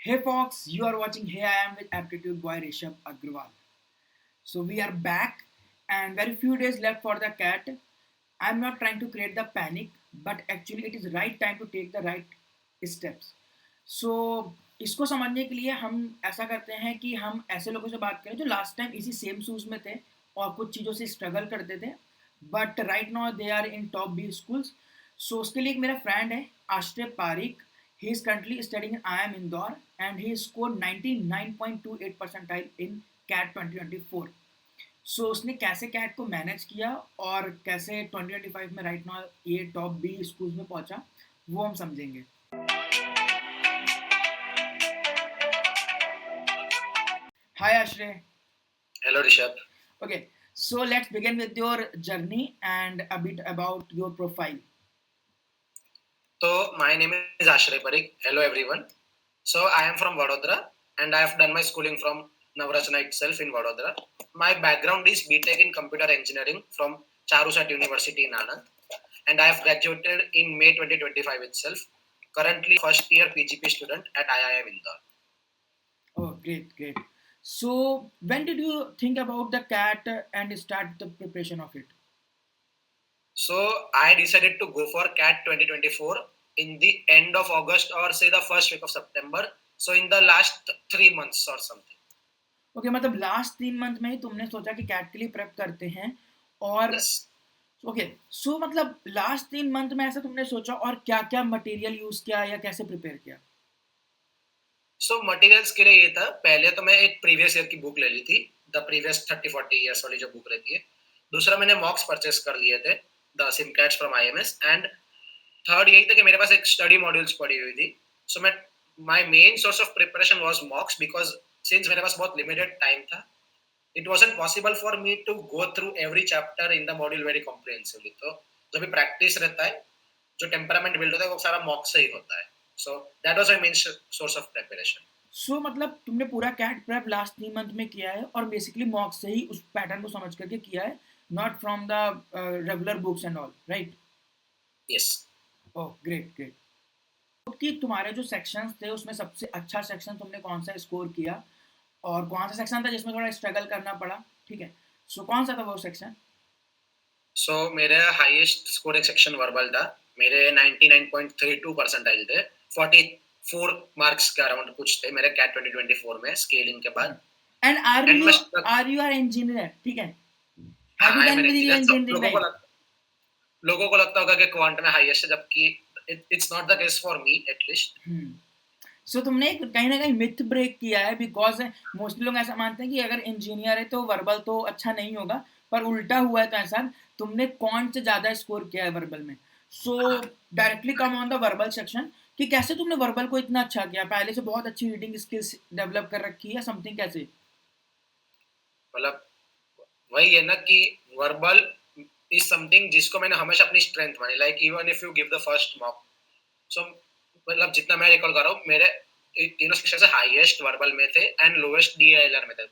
Hey folks, you are watching Hey I Am with Aptitude Boy Rishabh Agrawal. So we are back and very few days left for the cat. I'm not trying to create the panic, but actually it is right time to take the right steps. So इसको समझने के लिए हम ऐसा करते हैं कि हम ऐसे लोगों से बात करें जो लास्ट टाइम इसी सेम शूज में थे और कुछ चीज़ों से स्ट्रगल करते थे but right now they are in top B schools. So उसके लिए एक मेरा फ्रेंड है आश्रय Pareek. He is currently studying in IIM Indore and he scored 99.28 percentile in CAT 2024. सो उसने कैसे कैट को मैनेज किया और कैसे 2025 में राइट नाउ ये टॉप बी स्कूल में पहुंचा वो हम समझेंगे. हाय आश्रय. Hello, Rishabh. Okay, so let's begin with your journey and a bit about your profile. So, my name is Ashray Parikh. Hello, everyone. So, I am from Vadodara and I have done my schooling from Navrachana itself in Vadodara. My background is BTech in Computer Engineering from Charusat University in Anand. And I have graduated in May 2025 itself. Currently, first year PGP student at IIM Indore. Oh, great. So when did you think about the cat and start the preparation of it? So, I decided to go for CAT 2024 in the end of August or say the first week of September. So, in the last 3 months or something. Okay, मतलब last 3 month में ही तुमने सोचा कि cat के लिए prep करते हैं और Yes. ओके. सो मतलब लास्ट 3 मंथ में ऐसा तुमने सोचा और क्या क्या मटेरियल यूज किया या कैसे प्रिपेयर किया? सो मटेरियल्स के लिए ये था, पहले तो मैं एक प्रीवियस ईयर की बुक ले ली थी, द प्रीवियस 30-40 ईयर्स वाली जो बुक रहती है. दूसरा मैंने मॉक्स परचेस कर लिए थे, the SimCATs from IMS. And third यही था कि मेरे पास एक स्टडी मॉड्यूल्स पड़ी हुई थी. सो मैं my main source of preparation was mocks because since मेरे पास बहुत लिमिटेड टाइम था, it wasn't possible for me to go through every chapter in the module very comprehensively. तो जब भी प्रैक्टिस रहता है, जो टेम्परामेंट बिल्ड होता है वो सारा मॉक्स से ही होता है. So that was my main source of preparation. So मतलब तुमने पूरा कैट प्रेप लास्ट 3 मंथ में किया है और बेसिकली मॉक से ही उस पैटर्न को समझ करके किया है, not from the regular books and all, right? Yes. Oh, great. कि तुम्हारे जो सेक्शंस थे उसमें सबसे अच्छा सेक्शन तुमने कौन सा स्कोर किया और कौन सा सेक्शन था जिसमें थोड़ा स्ट्रगल करना पड़ा? ठीक है, सो कौन सा था वो सेक्शन? सो मेरे हाईएस्ट स्कोरिंग सेक्शन वर्बल था. मेरे 99.32 परसेंटाइल थे. 44 मार्क्स के अराउंड कुछ थे मेरे कैट 2024 में स्केलिंग के बाद. एंड आर एंड यू मैं आर यू आर इंजीनियर? ठीक है, हाँ, have you I am done an with your engineer. Engineering, right? लोगों को लगता होगा कि क्वांट में हाईएस्ट है, जबकि it's not the case for me at least. So तुमने कहीं ना कहीं मिथ ब्रेक किया है बिकॉज मोस्टली लोग ऐसा मानते हैं कि अगर इंजीनियर है तो वर्बल तो अच्छा नहीं होगा, पर उल्टा हुआ है. तो ऐसा तुमने कौन से ज़्यादा स्कोर किया है वर्बल में. सो directly come on the verbal section कि कैसे तुमने वर्बल को इतना अच्छा किया. पहले से बहुत अच्छी रीडिंग स्किल्स डेवलप कर रखी है समथिंग, कैसे? मतलब वही है ना कि वर्बल इज समथिंग जिसको मैंने हमेशा अपनी स्ट्रेंथ मानी. Like even if you give the first mock. So मतलब जितना मैं रिकॉल कर रहा हूँ, मेरे तीनों सेक्शन से हाईएस्ट वर्बल में थे एंड लोएस्ट डीएलआर में थे.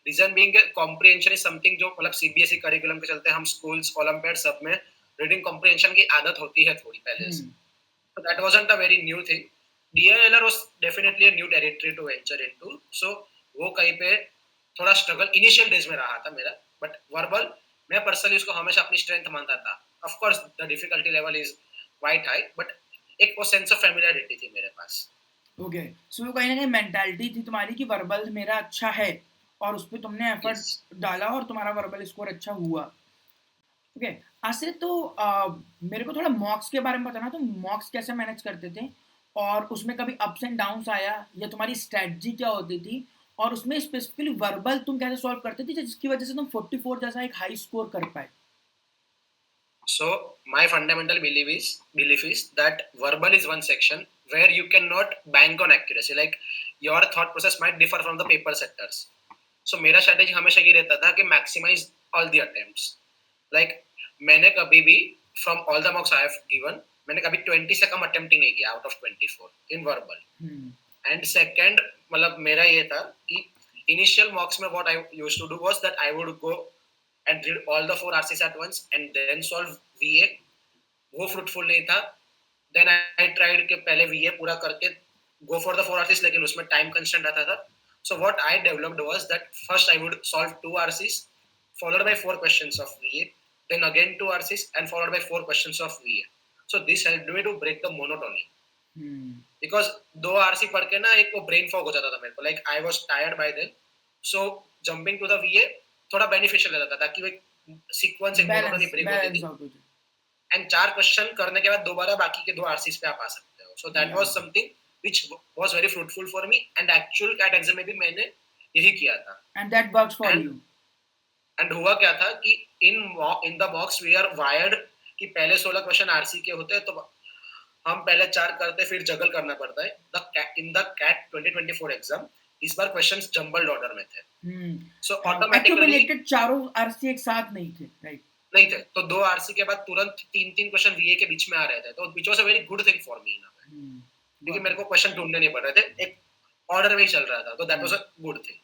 Reason being comprehension is something जो मतलब सीबीएसई करिकुलम के चलते हम स्कूल्स ओलंपियाड सब में रीडिंग कॉम्प्रिहेंशन की आदत होती है थोड़ी पहले से. So that wasn't a very new thing. DLR was definitely a new territory to venture into. So वो कहीं पे थोड़ा स्ट्रगल इनिशियल डेज में रहा था मेरा. बट वर्बल मैं पर्सनली उसको हमेशा अपनी स्ट्रेंथ मानता था. Of course the difficulty level is quite high, but एक वो सेंस ऑफ फैमिलियरिटी थी मेरे पास. ओके, सो कहीं ना कहीं मेंटालिटी थी तुम्हारी कि वर्बल मेरा अच्छा है और उस पर तुमने यस. एफर्ट डाला और तुम्हारा वर्बल स्कोर अच्छा हुआ. ओके, आसिफ, तो मेरे को थोड़ा मॉक्स के बारे में बताना. तो मॉक्स कैसे मैनेज करते थे और उसमें कभी अप्स एंड डाउन्स आया या तुम्हारी स्ट्रेटजी क्या होती थी और उसमें स्पेसिफिकली वर्बल तुम कैसे सॉल्व करते थे जिसकी वजह से तुम 44 जैसा एक हाई स्कोर कर पाए? So my fundamental belief is that verbal is one section where you cannot bank on accuracy. Like your thought process might differ from the paper setters. So मेरा strategy हमेशा ये रहता था कि maximize all the attempts. Like मैंने कभी भी from all the mocks I have given, मैंने कभी 20 से कम attempt ही नहीं किया out of 24 in verbal. And second, मतलब मेरा ये था कि initial mocks में what I used to do was that I would go and read all the 4 RCs at once and then solve VA. वो फ्रूटफुल नहीं था. देन आई ट्राइड कि पहले VA पूरा करके go for the 4 RCs, लेकिन उसमें time constraint आता था. So what I developed was that first I would solve 2 RCs followed by 4 questions of VA, then again 2 RCs and followed by 4 questions of VA. So this helped me to break the monotony. Because 2 RC पढ़ के ना एक वो brain fog हो जाता था मेरे को, like I was tired by then. So jumping to the VA थोड़ा beneficial रहता था ताकि वो sequence एक monotony break होती थी. And 4 क्वेश्चन करने के बाद दोबारा बाकी के 2 RCs पे आप आ सकते हो. So that was something which was very fruitful for me, and actual CAT exam में भी मैंने यही किया था. And that works for you. And हुआ क्या था कि in the box we are wired कि पहले 16 क्वेश्चन RC के होते हैं, तो हम पहले 4 करते फिर जगल करना पड़ता है. In the CAT 2024 एग्जाम इस बार क्वेश्चंस जंबल्ड ऑर्डर में थे. So automatically accumulated चारों RC एक साथ नहीं थे, right? नहीं थे, तो 2 RC के बाद तुरंत 3 क्वेश्चन VA के बीच में आ रहे थे, तो which was a very good thing for me ना, क्योंकि मेरे को क्वेश्चन ढूंढने नहीं पड़ रहे थे, एक ऑर्डर में ही चल रहा था, तो that was a good thing,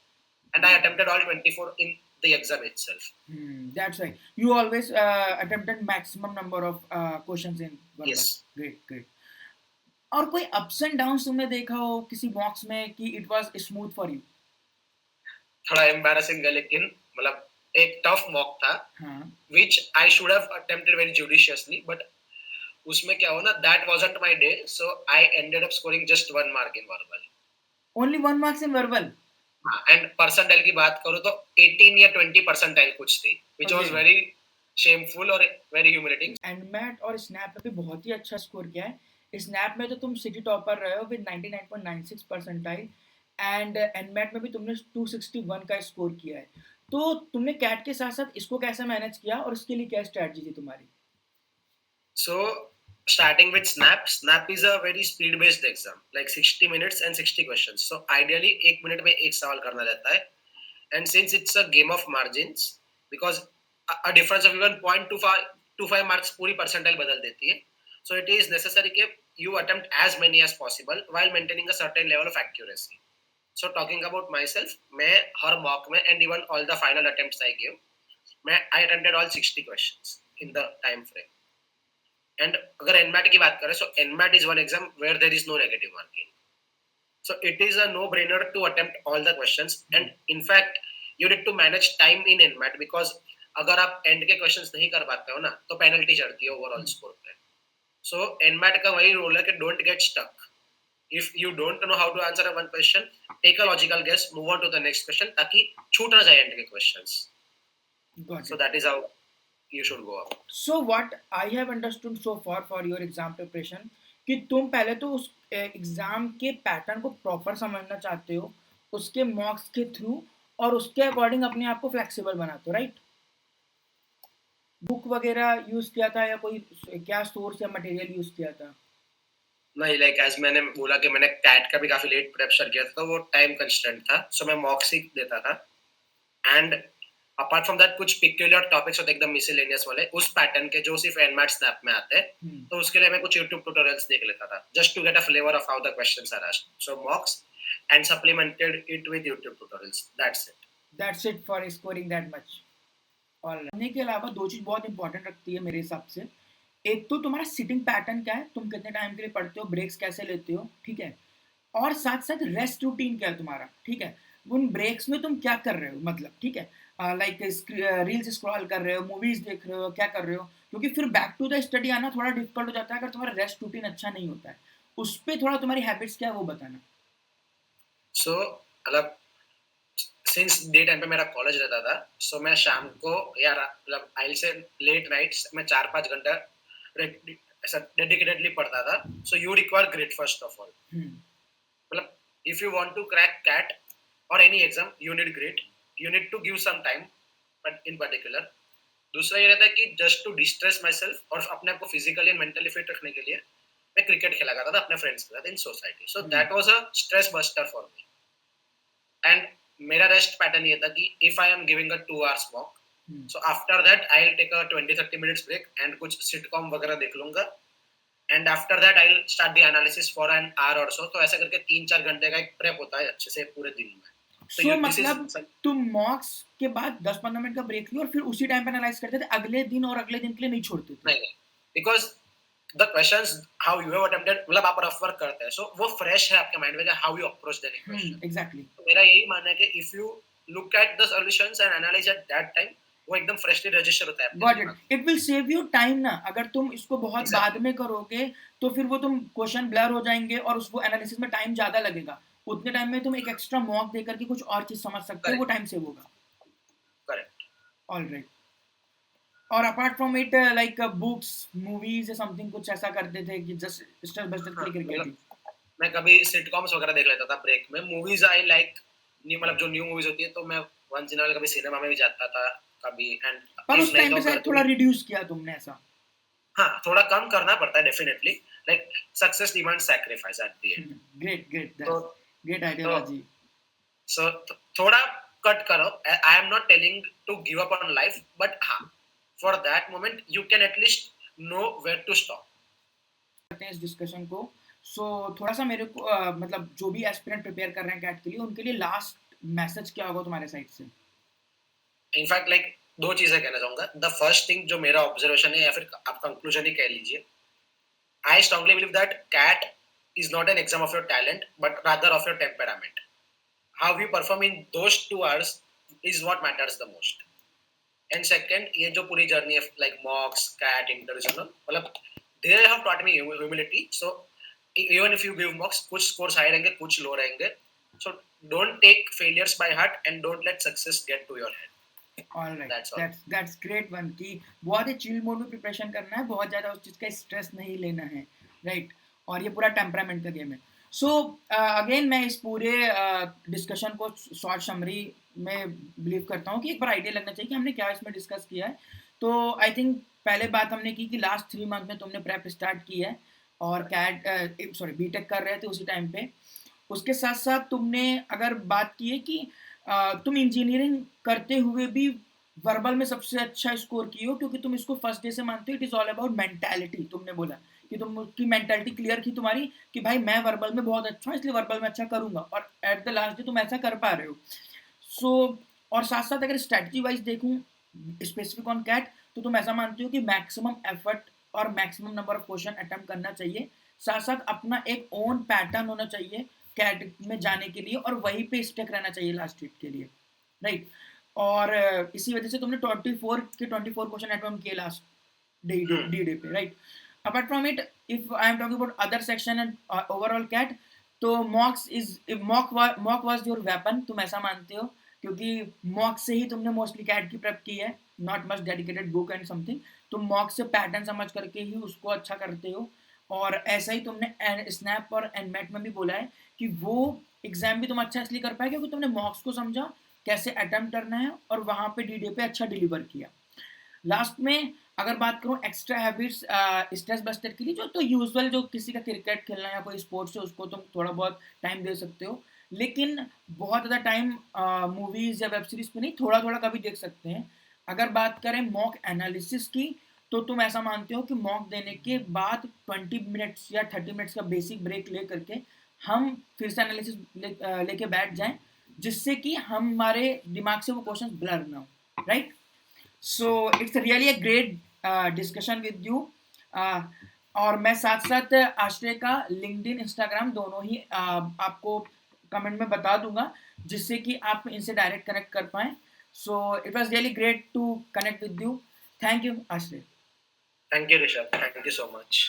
and I attempted all 24 in the exam itself. That's right. You always attempted maximum number of questions in one. Yes. Great. और कोई ups and downs तुमने देखा हो किसी बॉक्स में कि it was smooth for you? थोड़ा embarrassing है, लेकिन मतलब एक टफ मॉक था, which I should have attempted very judiciously, but उसमें क्या हुआ ना, that wasn't my day, so I ended up scoring just 1 mark in verbal. Only 1 marks in verbal? And percentile की बात करूँ तो 18 या 20 percentile कुछ थी, which was very shameful और very humiliating. NMAT और स्नैप पे भी बहुत ही अच्छा स्कोर किया है. स्नैप में तो तुम सिटी टॉपर रहे हो विद 99.96 परसेंटाइल, एंड NMAT में भी तुमने 261 का स्कोर किया है. तो तुमने कैट के साथ साथ इसको कैसे मैनेज किया और इसके लिए क्या स्ट्रेटजी थी तुम्हारी? So starting with snap is a very speed based exam, like 60 minutes and 60 questions. So ideally 1 minute में एक सवाल करना रहता है, and since it's a game of margins, because a difference of even 0.25 marks पूरी percentile बदल देती है, so it is necessary कि you attempt as many as possible while maintaining a certain level of accuracy. So talking about myself, मैं हर mock में and even all the final attempts I gave, I attempted all 60 questions in the time frame. And अगर NMAT की बात करें, so NMAT is one exam where there is no negative marking. So it is a no-brainer to attempt all the questions, and in fact you need to manage time in NMAT, because अगर आप end के questions नहीं कर पाते हो ना, तो penalty चढ़ती है overall score पे. So NMAT का वही rule है कि don't get stuck. If you don't know how to answer one question, take a logical guess, move on to the next question, ताकि छूट ना जाए end के questions. So that is how you should go up. So what I have understood so far for your exam preparation, कि तुम पहले तो उस एग्जाम के पैटर्न को प्रॉपर समझना चाहते हो, उसके मॉक्स के थ्रू, और उसके अकॉर्डिंग अपने आप को फ्लेक्सिबल बनाते हो, राइट? बुक वगैरह यूज किया था या कोई क्या सोर्स या मटेरियल यूज किया था? नहीं, लाइक एज मैंने बोला कि मैंने कैट का भी काफी लेट प्रेपरेशन किया था, तो वो टाइम कंस्ट्रेंट था, सो मैं मॉक सीख देता था. एंड अपार्ट फ्रॉम दैट कुछ पिक्यूलियर टॉपिक्स होते एकदम मिसलेनियस वाले उस पैटर्न के जो सिर्फ NMAT स्नैप में आते हैं, तो उसके लिए मैं कुछ YouTube ट्यूटोरियल्स देख लेता था, just to get a flavour of how the questions are asked. So mocks and supplemented it with YouTube tutorials. That's it for scoring that much. और पढ़ने के अलावा दो चीज बहुत इंपॉर्टेंट रखती है मेरे हिसाब से. एक तो तुम्हारा सिटिंग पैटर्न क्या है, तुम कितने टाइम के लिए पढ़ते हो, ब्रेक्स कैसे लेते हो, ठीक है, और साथ साथ रेस्ट रूटीन क्या है तुम्हारा, ठीक है. उन ब्रेक्स में तुम क्या कर रहे हो, मतलब ठीक है, लाइक रील्स स्क्रॉल कर रहे हो, मूवीज देख रहे हो, क्या कर रहे हो, क्योंकि फिर बैक टू द स्टडी आना थोड़ा डिफिकल्ट हो जाता है अगर तुम्हारा रेस्ट रूटीन अच्छा नहीं होता है. उस पर थोड़ा तुम्हारी हैबिट्स क्या है वो बताना. सो मतलब सिंस डे टाइम पे मेरा कॉलेज रहता था, सो मैं शाम को या मतलब आई से लेट नाइट्स में 4-5 घंटा ऐसा डेडिकेटेडली पढ़ता था. So you require grit first of all. मतलब if you want to crack CAT और any exam you need grit, you need to give some time, but in particular दूसरा ये रहता है कि just to distress myself और अपने आप को फिजिकली एंड मेंटली फिट रखने के लिए मैं क्रिकेट खेला करता था अपने फ्रेंड्स के साथ in society. So that was a stress buster for me. And मेरा रेस्ट पैटर्न ये था कि if I am giving a 2 hours walk, so after that I'll take a 20-30 minutes break and कुछ sitcom वगैरह देख लूंगा, and after that I'll start the analysis for an hour or so. तो ऐसे करके 3-4 घंटे का एक प्रेप होता है अच्छे से पूरे दिन में. So मतलब तुम मॉक्स के बाद 10-15 मिनट का ब्रेक लियो और फिर उसी टाइम पे एनालाइज करते थे, अगले दिन और अगले दिन के लिए नहीं छोड़ते थे? नहीं, because the questions how you have attempted, मतलब आप रफ वर्क करते हैं, सो वो फ्रेश है आपके माइंड में how you approach that question. Exactly. तो मेरा यही मानना है कि if you look at the solutions and analyse at that time, वो एकदम फ्रेशली रजिस्टर होता है आपके गॉट दिमाग it. It will save you time ना. अगर तुम इसको बहुत में. बाद में करोगे तो फिर वो तुम क्वेश्चन ब्लर हो जाएंगे और उसको एनालिसिस में टाइम ज्यादा लगेगा. उतने टाइम में तुम एक एक्स्ट्रा मॉक देकर के कुछ और चीज समझ सकते हो, वो टाइम सेव होगा. करेक्ट. ऑलराइट. और apart from it like books, movies या समथिंग, कुछ ऐसा करते थे कि just step by step cricket. मैं कभी सिटकॉम्स वगैरह देख लेता था ब्रेक में. मूवीज आई लाइक नहीं, मतलब जो न्यू मूवीज होती है तो मैं वंस इन कभी सिनेमा में भी जाता था कभी. एंड पर उस टाइम पे शायद थोड़ा रिड्यूस किया तुमने ऐसा. हाँ, थोड़ा कम करना पड़ता है definitely. Like success demands sacrifice at the end. Great तो ग्रेट आइडिया राजी. सो थोड़ा कट करो. I am not telling to give up on life, but हाँ, for that moment you can at least know where to stop. करते हैं इस discussion को. सो थोड़ा सा मेरे को मतलब जो भी एस्पिरेंट प्रिपेयर कर रहे हैं कैट के लिए, उनके लिए लास्ट मैसेज क्या होगा तुम्हारे साइड से? इनफैक्ट लाइक दो चीजें कहना चाहूंगा. द फर्स्ट थिंग जो मेरा ऑब्जर्वेशन है या फिर आप कंक्लूजन ही कह लीजिए, I strongly believe that CAT is not an exam of your talent but rather of your temperament. How you perform in those 2 hours is what matters the most. And second, ये जो पूरी journey है like मॉक्स, CAT, interviews, मतलब they have taught me humility. So even if you give mocks, कुछ scores high रहेंगे, कुछ low रहेंगे. So don't take failures by heart and don't let success get to your head. Alright, That's all. That's great one. कि बहुत ही chill mode में preparation करना है, बहुत ज़्यादा उस चीज़ का स्ट्रेस नहीं लेना है, राइट. और ये पूरा टेम्परामेंट का गेम है. सो अगेन मैं इस पूरे डिस्कशन को शॉर्ट समरी में बिलीव करता हूँ कि एक बार आइडिया लगना चाहिए कि हमने क्या इसमें डिस्कस किया है. तो आई थिंक पहले बात हमने की कि लास्ट 3 मंथ में तुमने प्रेप स्टार्ट की है और कैट बीटेक कर रहे थे उसी टाइम पे. उसके साथ साथ तुमने अगर बात की है कि तुम इंजीनियरिंग करते हुए भी वर्बल में सबसे अच्छा स्कोर किए हो, क्योंकि तुम इसको फर्स्ट डे से मानते हो. It is all about mentality. तुमने बोला कि तुम की मेंटालिटी क्लियर थी तुम्हारी कि भाई मैं वर्बल में बहुत अच्छा हूँ, इसलिए वर्बल में अच्छा करूंगा, और एट द लास्ट डे तुम ऐसा कर पा रहे हो. सो और साथ साथ अगर स्ट्रैटेजी वाइज देखूँ स्पेसिफिक ऑन कैट, तो तुम ऐसा मानते हो कि मैक्सिमम एफर्ट और maximum number of question attempt करना चाहिए. साथ साथ अपना एक ओन पैटर्न होना चाहिए कैट में जाने के लिए, और वहीं पे स्टक रहना चाहिए लास्ट वीक के लिए, राइट. और इसी वजह से तुमने 24 क्वेश्चन अटेम्प्ट किए लास्ट डे पे, right. Apart from it, if I am talking about other section and overall CAT, तो मॉक वाज योर वेपन. तुम ऐसा मानते हो क्योंकि मॉक से ही तुमने मोस्टली कैट की प्रेप की है, not much dedicated book and something. तुम मॉक से पैटर्न समझ करके ही उसको अच्छा करते हो. और ऐसा ही तुमने स्नैप और एनमेट में भी बोला है कि वो एग्जाम भी तुम अच्छा इसलिए कर पाए क्योंकि तुमने मॉक्स को समझा, कैसे अटेम्प्ट करना है, और वहाँ पे डी पे अच्छा डिलीवर किया. लास्ट में अगर बात करूँ एक्स्ट्रा हैबिट्स स्ट्रेस बस्टर के लिए, जो तो यूजुअल जो किसी का क्रिकेट खेलना या कोई स्पोर्ट्स है उसको तुम थोड़ा बहुत टाइम दे सकते हो, लेकिन बहुत ज़्यादा टाइम मूवीज़ या वेब सीरीज़ पे नहीं, थोड़ा थोड़ा कभी देख सकते हैं. अगर बात करें मॉक एनालिसिस की, तो तुम ऐसा मानते हो कि मॉक देने के बाद 20 मिनट्स या 30 मिनट्स का बेसिक ब्रेक ले करके हम फिर से एनालिसिस लेके बैठ जाएं, जिससे कि हमारे दिमाग से वो क्वेश्चन ब्लर ना हो, right. So it's really a great discussion with you. और मैं साथ साथ आश्रय का लिंक्डइन, इंस्टाग्राम दोनों ही आपको कमेंट में बता दूंगा, जिससे कि आप इनसे डायरेक्ट कनेक्ट कर पाएँ. So it was really great to connect with you. Thank you Ashray. Thank you, Rishabh. Thank you so much.